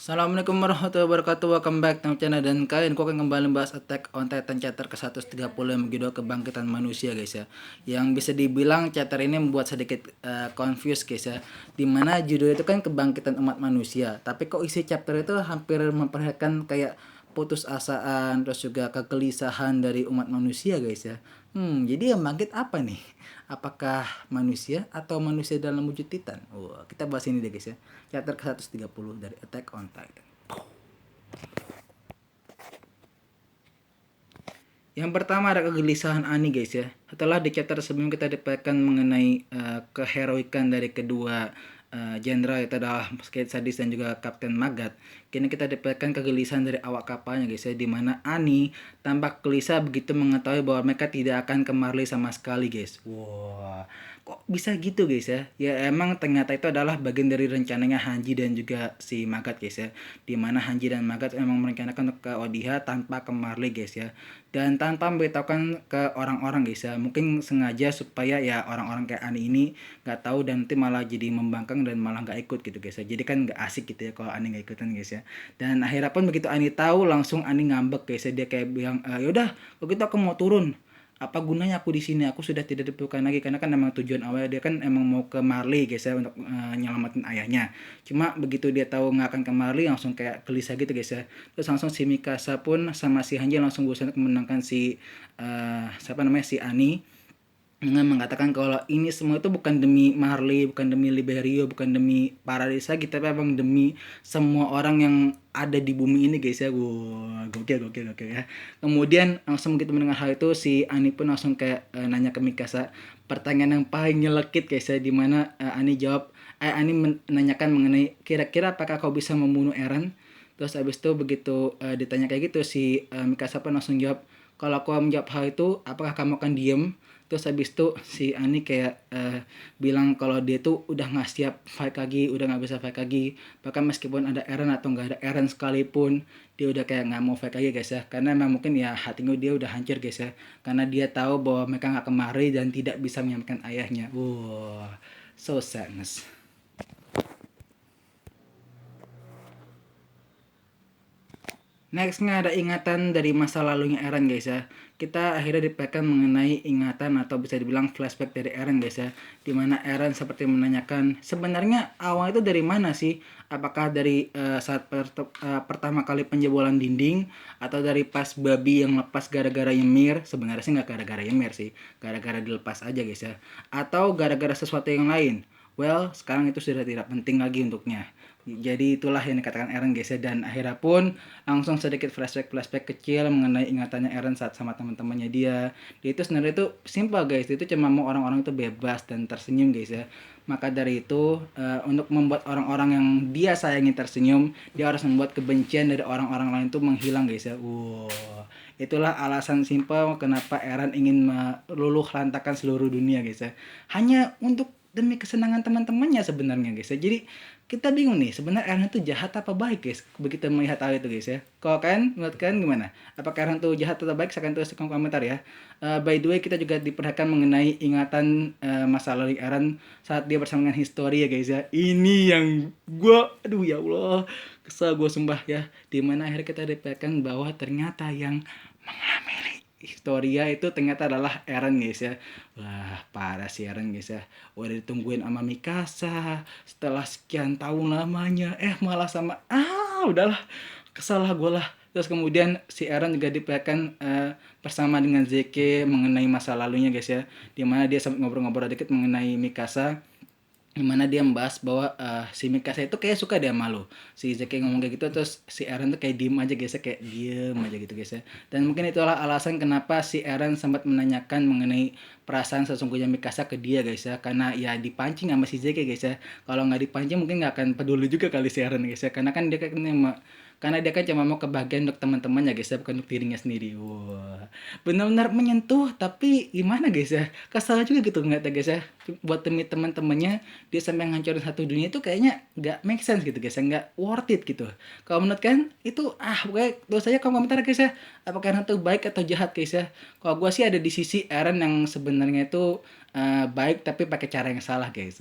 Assalamualaikum warahmatullahi wabarakatuh. Welcome back to my channel. Dan kali ini aku akan kembali membahas Attack on Titan chapter ke 130 yang berjudul Kebangkitan Manusia, guys ya. Yang bisa dibilang chapter ini membuat sedikit confused, guys ya. Dimana judul itu kan Kebangkitan Umat Manusia, tapi kok isi chapter itu hampir memperlihatkan kayak putus asaan, terus juga kegelisahan dari umat manusia, guys ya. Jadi yang bangkit apa nih? Apakah manusia atau manusia dalam wujud Titan? Wah, kita bahas ini deh, guys ya. Chapter ke 130 dari Attack on Titan. Yang pertama ada kegelisahan Ani, guys ya. Setelah di chapter sebelum kita dapatkan mengenai keheroikan dari kedua jenderal itu adalah Skate Sadis dan juga Kapten Magat. Kini kita dapatkan kegelisahan dari awak kapalnya, guys ya, di mana Ani tampak gelisah begitu mengetahui bahwa mereka tidak akan ke Marley sama sekali, guys. Wah, kok bisa gitu, guys ya? Ya emang ternyata itu adalah bagian dari rencananya Hanji dan juga si Magat, guys ya. Di mana Hanji dan Magat emang merencanakan untuk ke Odiha tanpa ke Marley, guys ya. Dan tanpa memberitahukan ke orang-orang, guys ya. Mungkin sengaja supaya ya orang-orang kayak Ani ini nggak tahu dan nanti malah jadi membangkang dan malah nggak ikut gitu, guys ya. Jadi kan nggak asik gitu ya kalau Ani nggak ikutan, guys ya. Dan akhirnya pun begitu Ani tahu langsung Ani ngambek, guys ya. Dia kayak bilang, yaudah kalau gitu aku mau turun, apa gunanya aku di sini, aku sudah tidak diperlukan lagi. Karena kan emang tujuan awalnya dia kan emang mau ke Marley, guys ya, untuk nyelamatin ayahnya. Cuma begitu dia tahu nggak akan ke Marley langsung kayak gelisah gitu, guys ya. Terus langsung si Mikasa pun sama si Hanji langsung berusaha untuk memenangkan si siapa namanya, si Ani, dengan mengatakan kalau ini semua itu bukan demi Marley, bukan demi Liberio, bukan demi Paradise lagi, tapi emang demi semua orang yang ada di bumi ini, guys ya. Wow, gokil, gokil, gokil ya. Kemudian langsung begitu mendengar hal itu, si Ani pun langsung kayak nanya ke Mikasa pertanyaan yang paling nyelekit, guys ya, dimana Ani jawab, Ani menanyakan mengenai kira-kira apakah kau bisa membunuh Eren. Terus abis itu begitu ditanya kayak gitu, si Mikasa pun langsung jawab, kalau aku menjawab hal itu apakah kamu akan diem. Terus habis itu si Ani kayak bilang kalau dia tuh udah nggak siap fight lagi, udah nggak bisa fight lagi. Bahkan meskipun ada Eren atau nggak ada Eren sekalipun, dia udah kayak nggak mau fight lagi, guys ya. Karena emang mungkin ya hatinya dia udah hancur, guys ya. Karena dia tahu bahwa mereka nggak kemari dan tidak bisa menyelamatkan ayahnya. Wow, so sadness. Nextnya ada ingatan dari masa lalunya Eren, guys ya. Kita akhirnya dipekan mengenai ingatan atau bisa dibilang flashback dari Eren, guys ya. Dimana Eren seperti menanyakan sebenarnya awal itu dari mana sih? Apakah dari saat pertama kali penjebolan dinding, atau dari pas babi yang lepas gara-gara Ymir? Sebenarnya sih nggak gara-gara Ymir sih, gara-gara dilepas aja, guys ya. Atau gara-gara sesuatu yang lain? Well, sekarang itu sudah tidak penting lagi untuknya. Jadi itulah yang dikatakan Eren, guys ya. Dan akhirnya pun langsung sedikit flashback kecil mengenai ingatannya Eren saat sama teman-temannya dia. Dia itu sebenarnya itu simple, guys. Dia itu cuma mau orang-orang itu bebas dan tersenyum, guys ya. Maka dari itu untuk membuat orang-orang yang dia sayangi tersenyum, dia harus membuat kebencian dari orang-orang lain itu menghilang, guys ya. Wow. Itulah alasan simple kenapa Eren ingin meluluh lantakan seluruh dunia, guys ya. Hanya untuk demi kesenangan teman-temannya sebenarnya, guys ya. Jadi kita bingung nih sebenarnya Eren itu jahat apa baik, guys, begitu melihat hal itu, guys ya. Kalau kalian, menurut kalian gimana, apakah Eren itu jahat atau baik? Silahkan tulis di kolom komentar ya. By the way, kita juga diperhatikan mengenai ingatan masa lalu Eren saat dia bersama dengan Historia, guys ya. Ini yang gua, aduh ya Allah, kesal gue sumpah ya. Dimana akhirnya kita diperhatikan bahwa ternyata yang menghamili Historia itu ternyata adalah Eren, guys ya. Wah, parah sih Eren, guys ya. Udah ditungguin sama Mikasa setelah sekian tahun lamanya, malah sama udahlah, kesal lah gue lah. Terus kemudian si Eren juga diperlihatkan bersama dengan Zeke mengenai masa lalunya, guys ya. Dimana dia sempat ngobrol-ngobrol dikit mengenai Mikasa, dimana dia membahas bahwa si Mikasa itu kayak suka dia malu. Si Zeke ngomong kayak gitu, terus si Eren tuh kayak diem aja, guys ya, kayak diem aja gitu, guys ya. Dan mungkin itulah alasan kenapa si Eren sempat menanyakan mengenai perasaan sesungguhnya Mikasa ke dia, guys ya. Karena ya dipancing sama si Zeke, guys ya. Kalau nggak dipancing mungkin nggak akan peduli juga kali si Eren, guys ya. Karena dia kan cuma mau kebahagiaan untuk teman-temannya, guys ya, bukan untuk dirinya sendiri. Wah, benar-benar menyentuh, tapi gimana, guys ya, kesal juga gitu ngeliatnya, guys ya. Buat demi teman-temannya dia sampai ngancurin satu dunia itu kayaknya nggak make sense gitu, guys ya, nggak worth it gitu. Kalau menurut kan itu pokoknya tulis aja kalau komentar, guys ya, apakah itu baik atau jahat, guys ya. Kalau gue sih ada di sisi Eren yang sebenarnya itu baik tapi pakai cara yang salah, guys.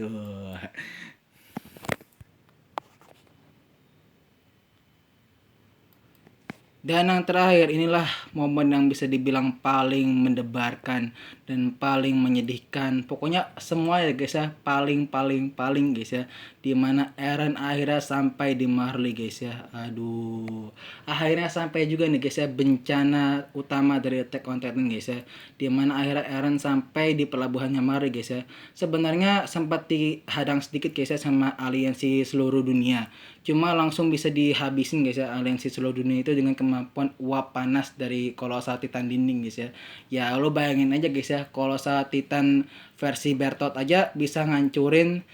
Dan yang terakhir, inilah momen yang bisa dibilang paling mendebarkan dan paling menyedihkan. Pokoknya semua ya guys ya, paling paling paling guys ya. Dimana Eren akhirnya sampai di Marley guys ya. Aduh. Akhirnya sampai juga nih guys ya, bencana utama dari Attack on Titan guys ya. Dimana akhirnya Eren sampai di pelabuhannya Marley guys ya. Sebenarnya sempat dihadang sedikit guys ya sama aliansi seluruh dunia. Cuma langsung bisa dihabisin guys ya, aliansi seluruh dunia itu dengan kemampuan uap panas dari kolosal titan dinding guys ya. Ya lo bayangin aja guys ya, kolosal titan versi Bertolt aja bisa ngancurin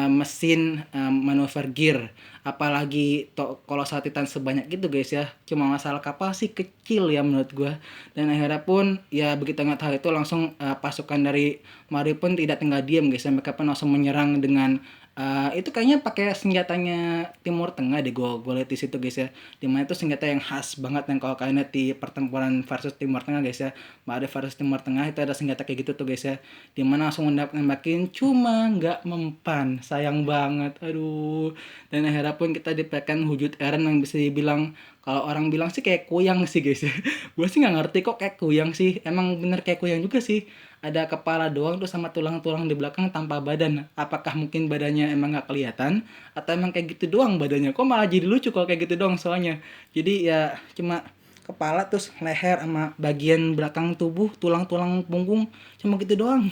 mesin manuver gear, apalagi kolosal titan sebanyak itu guys ya. Cuma masalah kapal sih kecil ya menurut gua. Dan akhirnya pun ya begitu ngeliat hal itu langsung pasukan dari Mari pun tidak tinggal diam guys ya, mereka pun langsung menyerang dengan itu kayaknya pakai senjatanya Timur Tengah deh, gue lihat di situ guys ya. Dimana itu senjata yang khas banget, yang kalau kalian lihat di pertempuran versus Timur Tengah guys ya, ada versus Timur Tengah itu ada senjata kayak gitu tuh guys ya. Dimana langsung nembakin cuma nggak mempan, sayang banget, aduh. Dan akhirnya pun kita dipekan wujud Eren yang bisa dibilang, kalau orang bilang sih kayak kuyang sih guys ya. Gue sih nggak ngerti kok kayak kuyang sih, emang bener kayak kuyang juga sih. Ada kepala doang tuh sama tulang-tulang di belakang tanpa badan. Apakah mungkin badannya emang nggak kelihatan atau emang kayak gitu doang badannya? Kok malah jadi lucu kalau kayak gitu doang soalnya. Jadi ya cuma kepala terus leher sama bagian belakang tubuh, tulang-tulang punggung cuma gitu doang.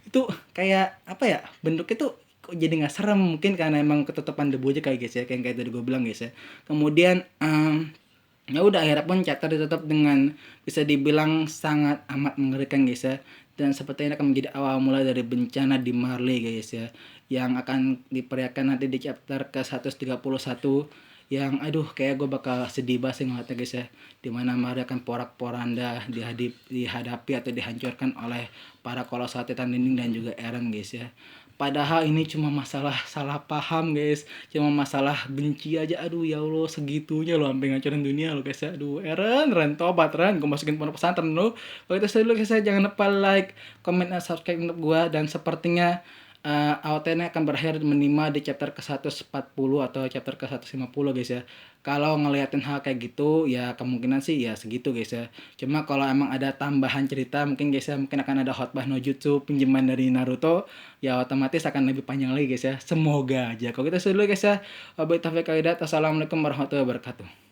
Itu kayak apa ya? Bentuknya tuh kok jadi nggak serem, mungkin karena emang ketutupan debu aja kayak guys ya, kayak tadi gue bilang guys ya. Kemudian ya udah akhirnya pun chapter ditutup dengan bisa dibilang sangat amat mengerikan guys ya, dan sepertinya akan menjadi awal mula dari bencana di Marley guys ya, yang akan diperlihatkan nanti di chapter ke 131, yang aduh kayak gue bakal sedih banget sih ngeliatnya guys ya, dimana Marley akan porak-poranda dihadapi atau dihancurkan oleh para kolosal titan dinding dan juga Eren guys ya. Padahal ini cuma masalah salah paham guys, cuma masalah benci aja. Aduh ya Allah, segitunya loh sampai ngancurin dunia lo guys ya. Aduh Eren tobat Ren, gue masukin pondok pesantren lo. Kalau itu dulu guys ya, jangan lupa like, comment, dan subscribe untuk gue. Dan sepertinya AOT-nya akan berakhir menima di chapter ke 140 atau chapter ke 150 guys ya. Kalau ngeliatin hal kayak gitu ya kemungkinan sih ya segitu guys ya. Cuma kalau emang ada tambahan cerita mungkin guys ya, mungkin akan ada Hotbar no Jutsu pinjaman dari Naruto, ya otomatis akan lebih panjang lagi guys ya. Semoga aja. Kalau kita dulu guys ya. Wabillahi taufiq wal hidayah. Assalamualaikum warahmatullahi wabarakatuh.